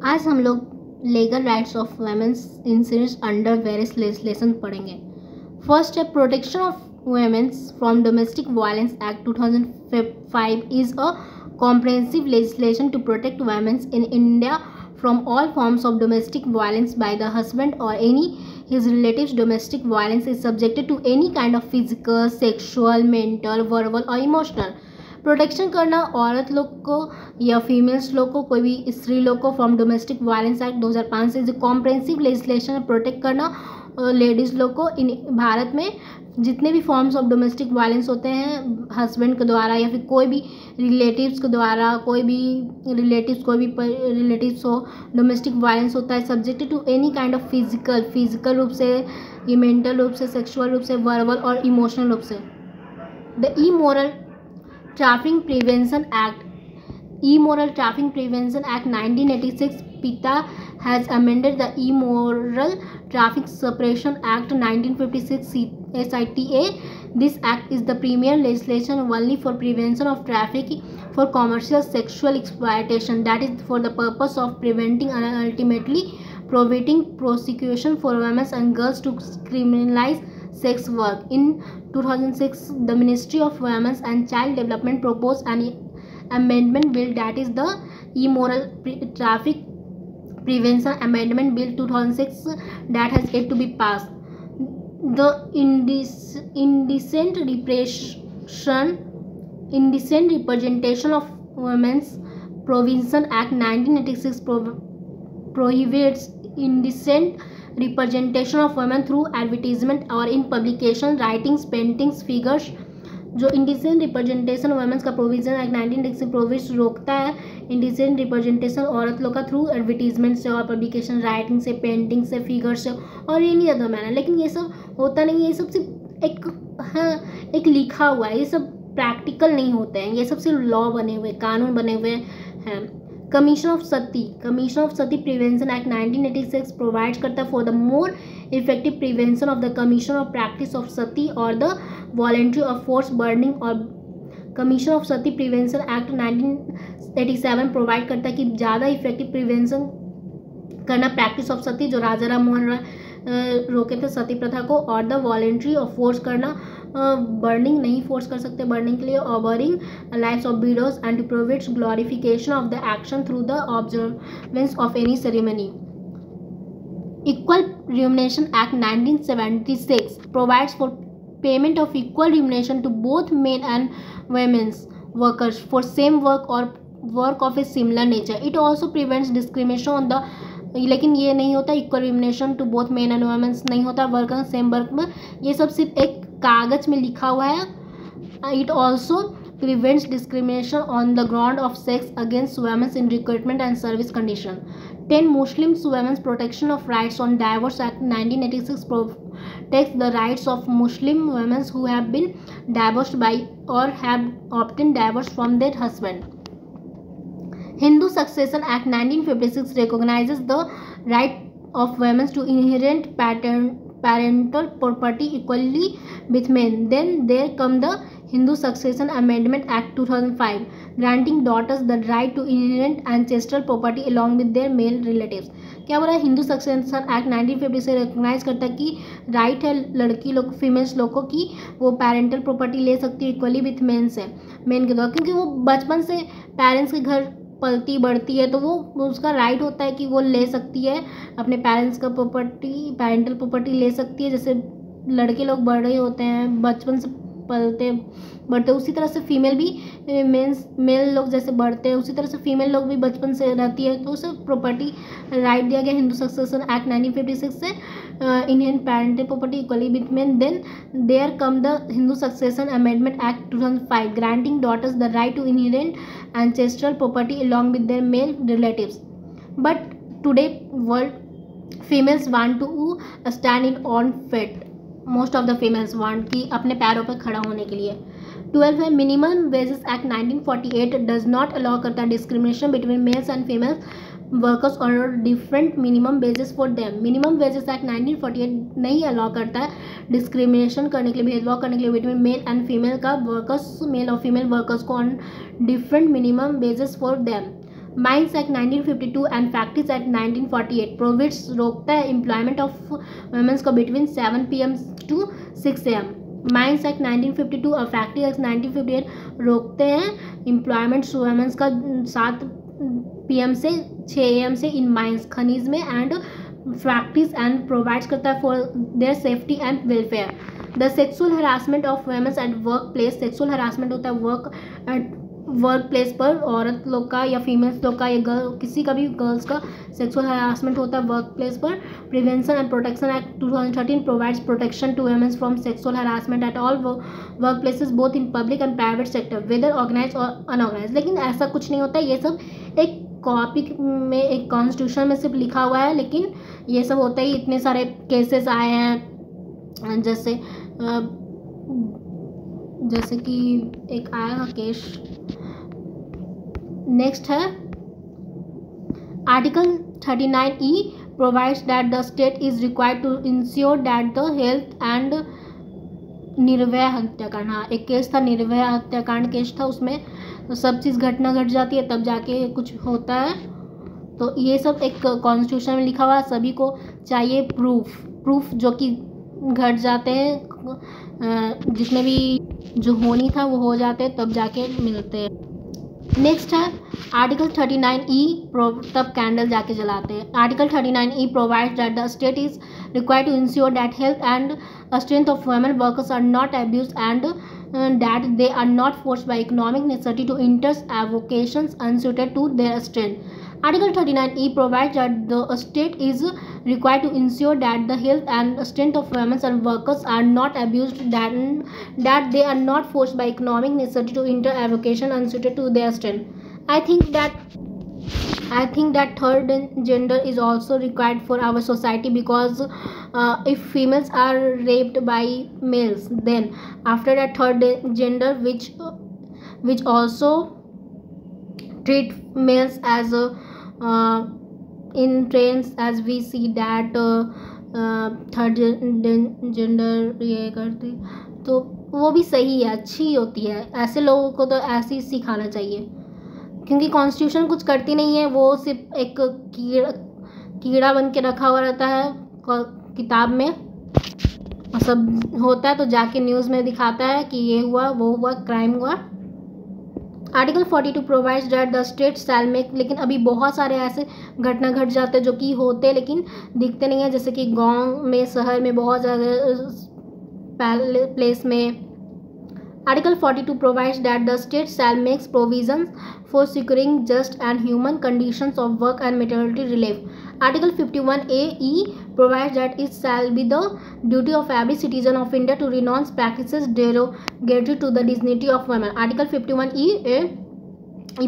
आज हम लोग legal rights of womens incidents under various legislation पढ़ेंगे। फर्स्ट है protection of womens from domestic violence act 2005 is a comprehensive legislation to protect women in India from all forms of domestic violence by the husband or any his relatives. Domestic violence is subjected to any kind of physical, sexual, mental, verbal or emotional. Protection करना औरत लोग को या females लोग को, कोई भी स्त्री लोग को फ्रॉम डोमेस्टिक वायलेंस एक्ट 2005 से जो कॉम्प्रेहेंसिव लेजिस्लेशन प्रोटेक्ट करना लेडीज़ लोग को इन भारत में जितने भी फॉर्म्स ऑफ डोमेस्टिक वायलेंस होते हैं हस्बैंड के द्वारा या फिर कोई भी रिलेटिव्स के द्वारा, कोई भी रिलेटिव्स हो, डोमेस्टिक वायलेंस होता है subjected to any kind of physical रूप से, ये मेंटल रूप से, सेक्सुअल रूप से, वर्बल और इमोशनल रूप से। The immoral trafficking prevention act 1986 PITA has amended the Immoral Traffic Suppression Act 1956 SITA. This act is the premier legislation only for prevention of trafficking for commercial sexual exploitation, that is for the purpose of preventing and ultimately prohibiting prosecution for women and girls to criminalize sex work. In 2006, the Ministry of Women and Child Development proposed an amendment bill, that is the Immoral Traffic Prevention Amendment Bill 2006, that has yet to be passed. The Indecent Representation of Women's Provision Act 1986 prohibits indecent representation of women through advertisement or in publication, writings, paintings, figures. जो indecent representation women's का provision act 1986 प्रोविज रोकता है indecent representation औरत लोग का through advertisement से और publication, writing से, पेंटिंग से, फिगर से और एनी अदर मैनर। लेकिन ये सब होता नहीं है, ये सब सिर्फ एक लिखा हुआ है, ये सब प्रैक्टिकल नहीं होते हैं, ये सब सिर्फ लॉ बने हुए, कानून बने हुए हैं। Commission of sati prevention act 1986 provides करता है for the more effective prevention of the commission of practice of sati और the voluntary of force burning. और commission of sati prevention act 1987 provide करता है कि ज़्यादा इफेक्टिव प्रिवेंशन करना प्रैक्टिस ऑफ सती, जो राजा राम मोहन राय रोके थे सती प्रथा को, और द वॉलेंट्री ऑफ फोर्स करना, बर्निंग नहीं फोर्स कर सकते बर्निंग के लिए, और burning lives of widows and to provides glorification of the action through the observance of any ceremony. Equal Remuneration Act 1976 provides for payment of equal remuneration to both men and women's workers for same work or work of a similar nature. It also prevents discrimination on the, लेकिन ये नहीं होता equal remuneration to both men and womens नहीं होता work same work में, ये सब सिर्फ एक कागज में लिखा हुआ है। It also prevents discrimination on the ground of sex against women in recruitment and service condition. 10 Muslim Women's Protection of Rights on Divorce Act 1986 protects the rights of Muslim women who have been divorced by or have obtained divorce from their husband. Hindu Succession Act 1956 recognizes the right of women to inherit parental property equally with men. Then there come the Hindu Succession Amendment Act 2005, granting daughters the right to inherit ancestral property along with their male relatives. क्या बोला है? Hindu succession act 1950 से recognise करता है कि right है लड़की लोग, फीमेल्स लोग को, कि वो पेरेंटल प्रॉपर्टी ले सकती है इक्वली विथ मेन से, मेन के द्वारा, क्योंकि वो बचपन से पेरेंट्स के घर पलती बढ़ती है, तो वो उसका राइट होता है कि वो ले सकती है अपने पेरेंट्स का प्रॉपर्टी, पेरेंटल प्रॉपर्टी ले सकती है। जैसे लड़के लोग बढ़ रहे होते हैं बचपन से पलते बढ़ते, उसी तरह से फीमेल भी, मेल लोग जैसे बढ़ते हैं उसी तरह से फीमेल लोग भी बचपन से रहती है, तो उसे प्रॉपर्टी राइट दिया गया हिंदू सक्सेशन एक्ट 1956 से, Indian parental property equally with men. Then there come the Hindu succession amendment act 2005, granting daughters the right to inherit ancestral property along with their male relatives. But today world females want to stand in on feet, most of the females want कि अपने पैरों पर खड़ा होने के लिए। 12 है minimum wages act 1948 does not allow करता discrimination between males and females workers और different minimum wages for them. Minimum wages act 1948 नहीं अलाउ करता है डिस्क्रिमिनेशन करने के लिए, भेदभाव करने के लिए बिटवीन मेल एंड फीमेल का वर्कर्स, मेल और फीमेल वर्कर्स को on different minimum wages for them. Mines act 1952 and factories act 1948 प्रोविड्स रोकता है एम्प्लॉयमेंट ऑफ वुमेन्स को between 7 PM to 6 AM। Mines act 1952 और फैक्ट्री एक्ट 1958 रोकते हैं एम्प्लॉयमेंट वुमेन्स का 7 PM से 6 AM से इन माइंस खनिज में एंड फैक्ट्रीज एंड प्रोवाइड्स करता है for their safety and welfare. The sexual harassment of womens at work place, sexual harassment होता है वर्क प्लेस पर औरत लोग का या फीमेल्स लोग का या किसी का भी गर्ल्स का सेक्सुअल हरासमेंट होता है वर्क प्लेस पर। Prevention and protection act 2013 provides protection to womens from sexual harassment at all work places both in public and private sector whether organise और अनऑर्गेनाइज। लेकिन ऐसा कुछ नहीं होता, ये सब एक कॉपी में एक कॉन्स्टिट्यूशन में सिर्फ लिखा हुआ है, लेकिन ये सब होता ही इतने सारे केसेस आए हैं। जैसे कि एक आया केस। नेक्स्ट है article 39E provides that the state is required to ensure that the health and Nirbhaya हत्याकांड। हाँ, एक केस था निर्भया हत्याकांड केस था, उसमें तो सब चीज़ घटना घट जाती है तब जाके कुछ होता है। तो ये सब एक कॉन्स्टिट्यूशन में लिखा हुआ है, सभी को चाहिए प्रूफ जो कि घट जाते हैं, जितने भी जो होनी था वो हो जाते हैं तब जाके मिलते हैं। नेक्स्ट है आर्टिकल 39E तब कैंडल जाके जलाते हैं। Article 39E provides that the state is required to ensure that health and strength of women workers are not abused and that they are not forced by economic necessity to enter avocations unsuited to their strength. Article 39E provides that the state is required to ensure that the health and strength of women and workers are not abused, that they are not forced by economic necessity to enter avocation unsuited to their strength. I think that third gender is also required for our society, because if females are raped by males, then after that third gender which also treat males as in trains, as we see that third gender ये करते, तो वो भी सही है, अच्छी होती है। ऐसे लोगों को तो ऐसे ही सिखाना चाहिए, क्योंकि कॉन्स्टिट्यूशन कुछ करती नहीं है, वो सिर्फ एक कीड़ा बन के रखा हुआ रहता है किताब में, और सब होता है तो जाके न्यूज़ में दिखाता है कि ये हुआ वो हुआ, क्राइम हुआ। Article 42 provides that the state shall make, लेकिन अभी बहुत सारे ऐसे घटना घट जाते हैं जो कि होते लेकिन दिखते नहीं है, जैसे कि गांव में, शहर में, बहुत ज़्यादा प्लेस में। Article 42 provides that the state shall make provisions for securing just and human conditions of work and maternity relief. Article 51A(e) provides that it shall be the duty of every citizen of India to renounce practices derogatory to the dignity of women. Article 51E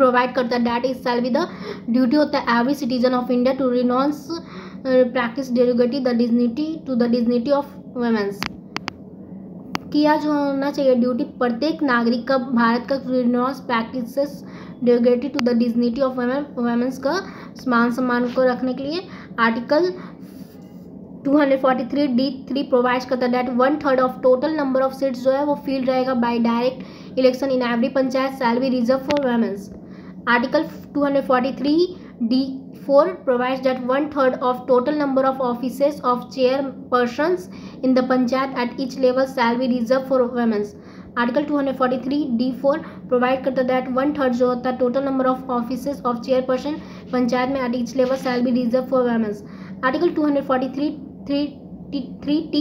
provide करता है that it shall be the duty होता है every citizen of India to renounce practice derogatory to the dignity of women. किया जो होना चाहिए duty प्रत्येक नागरिक का, भारत का, renounce practices derogatory to the dignity of womens का मान सम्मान को रखने के लिए। आर्टिकल 243D(3) प्रोवाइड्स करता है that 1/3 of total number of seats जो है वो फील्ड रहेगा by direct election in every panchayat shall be reserve for womens. Article 243D(4) provides that 1/3 of total number of offices of chairpersons in the panchayat at each level shall be reserved for women. Article 243D(4) provide करता है that 1/3 जो होता है total number of offices of chairperson panchayat में at each level shall be reserve for women. Article 243(3)(T)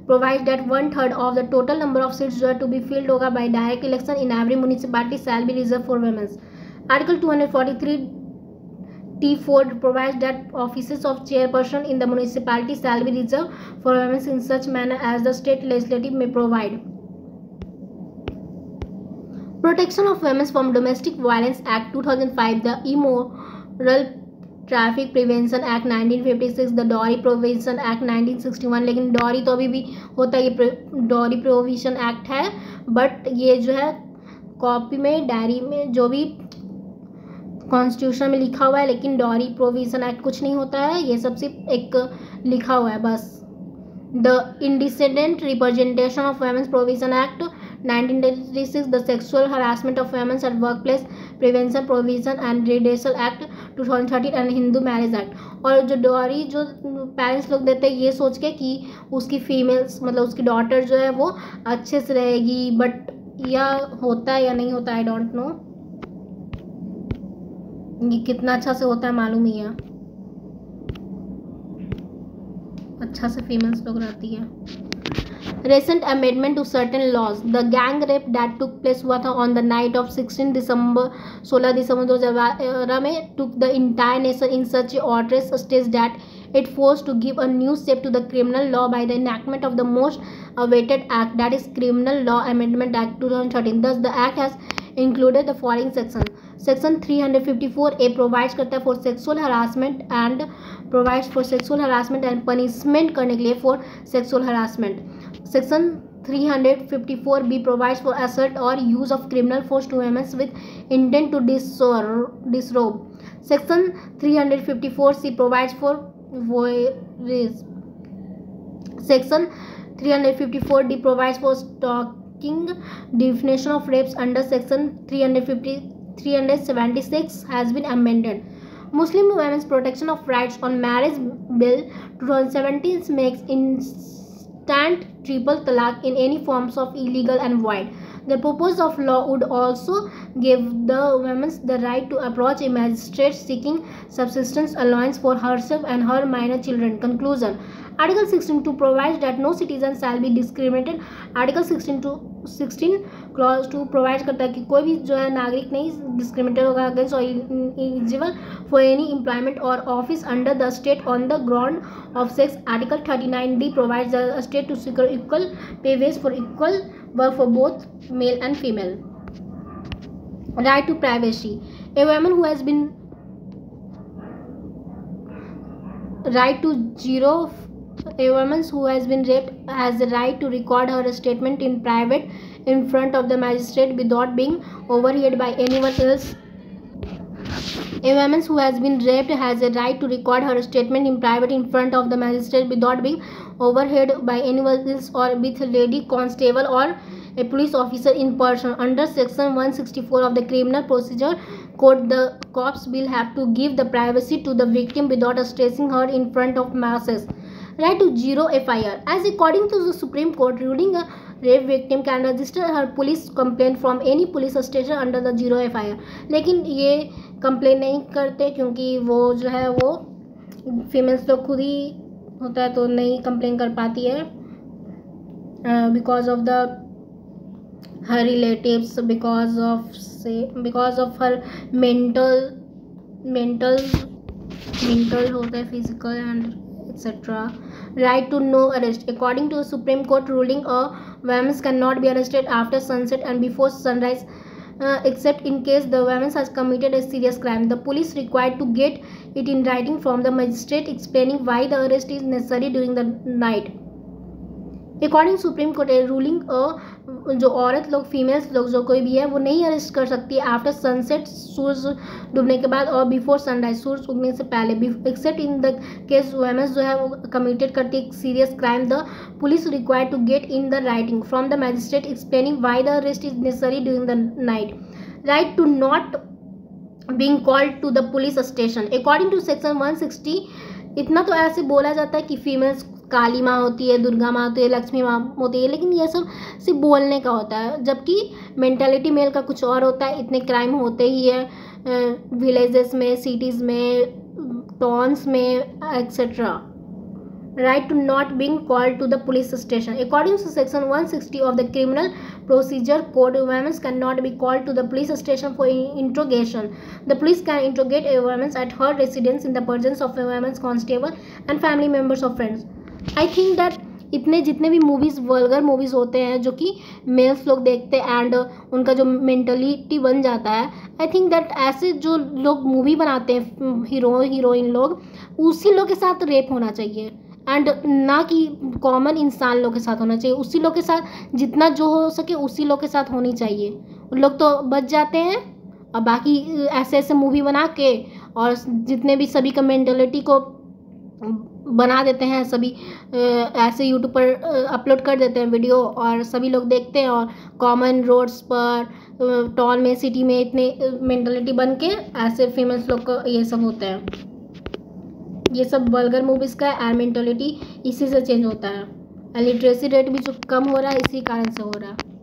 provide that 1/3 of the total number of seats जो है to be filled होगा by direct election in every municipality shall be reserve for women. Article 243T(4) provides that offices of chairperson in the municipality shall be reserved for women in such manner as the state legislative may provide. Protection of Women from Domestic Violence Act 2005, the Immoral Traffic Prevention Act 1956, the Dowry Prohibition Act 1961। लेकिन dowry तो अभी भी होता है, ये dowry prohibition act है, but ये जो है कॉपी में, डायरी में, जो भी कॉन्स्टिट्यूशन में लिखा हुआ है, लेकिन डॉरी प्रोविजन एक्ट कुछ नहीं होता है, ये सब सिर्फ एक लिखा हुआ है बस। The indecent representation of womens provision act 1986, the Sexual Harassment of Women at Workplace Prevention Provision and Redressal Act 2013 and Hindu Marriage Act. और जो डॉरी जो पेरेंट्स लोग देते हैं ये सोच के कि उसकी फीमेल्स मतलब उसकी डॉटर जो है वो अच्छे से रहेगी, बट यह होता है या नहीं होता आई डोंट नो, ये कितना अच्छा से होता है मालूम ही है, अच्छा से फीमेल्स लोग रहती है. Recent amendment to certain laws. The gang rape that took place हुआ था on the night of 16 दिसंबर 2012 में took the entire nation in such a outrage stage that it forced to give a new shape to the criminal law by the enactment of the most awaited act, that is Criminal Law Amendment Act 2013. Thus the act has included the following sections. Section 354A provides करता है for sexual harassment and provides for sexual harassment and punishment करने के लिए for sexual harassment. Section 354B provides for assault or use of criminal force to women with intent to disrobe. Section 354C provides for voyeurism. Section 354D provides for stalking. Definition of rapes under Section 376 has been amended. Muslim Women's Protection of Rights on Marriage Bill 2017 makes instant triple talaq in any forms of illegal and void. The purpose of law would also give the women the right to approach a magistrate seeking subsistence allowance for herself and her minor children. Conclusion. Article 16 provides that no citizen shall be discriminated. Article 16 clause 2 provides करता है कि कोई भी जो है नागरिक नहीं discriminated होगा अगेंस्ट और इलिजिबल फॉर एनी एम्प्लॉयमेंट और office under the state on the ground of sex. Article 39D provides the state to secure equal pay wage for equal work for both male and female. Right to privacy. A woman who has been right to zero. A woman who has been raped has the right to record her statement in private in front of the magistrate without being overheard by anyone else. A woman who has been raped has a right to record her statement in private in front of the magistrate without being overheard by anyone else or with a lady constable or a police officer in person. Under Section 164 of the Criminal Procedure Code, the cops will have to give the privacy to the victim without stressing her in front of masses. Right to zero FIR. As according to the Supreme Court ruling, a rape victim can register her police complaint from any police station under the zero FIR. लेकिन ये complain नहीं करते क्योंकि वो जो है वो females लोग खुद ही होता है तो नहीं कंप्लेन कर पाती है because of the her relatives, because of her mental होता है physical and etc. Right to no arrest. According to a Supreme Court ruling, a woman cannot be arrested after sunset and before sunrise except in case the woman has committed a serious crime. The police required to get it in writing from the magistrate explaining why the arrest is necessary during the night. According to Supreme Court ruling, जो औरत लोग females लोग जो कोई भी है वो नहीं अरेस्ट कर सकती आफ्टर सनसेट सूरज डूबने के बाद और बिफोर सनराइज सूरज उगने से पहले except in the case womens जो है वो कमिटेड करती है serious crime. The police required to get in the writing from the magistrate explaining why the arrest is necessary during the night. Right to not being called to the police station. According to section 160 इतना तो ऐसे बोला जाता है कि females काली माँ होती है, दुर्गा माँ होती है, लक्ष्मी माँ होती है, लेकिन ये सब सिर्फ बोलने का होता है जबकि मेंटालिटी मेल का कुछ और होता है. इतने क्राइम होते ही है विलेजेस में, सिटीज़ में, टाउन्स में etcetera. Right to not being called to the police station. According to section 160 of the Criminal Procedure Code, women cannot be called to the police station for interrogation. The police can interrogate a woman at her residence in the presence of a women's constable and family members or friends. I think that इतने जितने भी movies vulgar movies होते हैं जो कि mails लोग देखते हैं एंड उनका जो मेंटलिटी बन जाता है, आई थिंक दैट ऐसे जो लोग मूवी बनाते हैं हीरो हीरोइन लोग, उसी लोग के साथ रेप होना चाहिए एंड ना कि कॉमन इंसान लोग के साथ होना चाहिए. उसी लोग के साथ जितना जो हो सके उसी लोग के साथ होनी चाहिए. उन लोग तो बच जाते हैं और बाकी ऐसे ऐसे मूवी बना के और जितने भी सभी का मेंटलिटी को बना देते हैं सभी, ऐसे यूट्यूब पर अपलोड कर देते हैं वीडियो और सभी लोग देखते हैं, और कॉमन रोड्स पर टाउन में सिटी में इतने मेंटलिटी बन के ऐसे फेमस लोग को ये सब होता है। ये सब वल्गर मूवीज़ का है, मेंटलिटी इसी से चेंज होता है। लिटरेसी रेट भी जो कम हो रहा है इसी कारण से हो रहा है।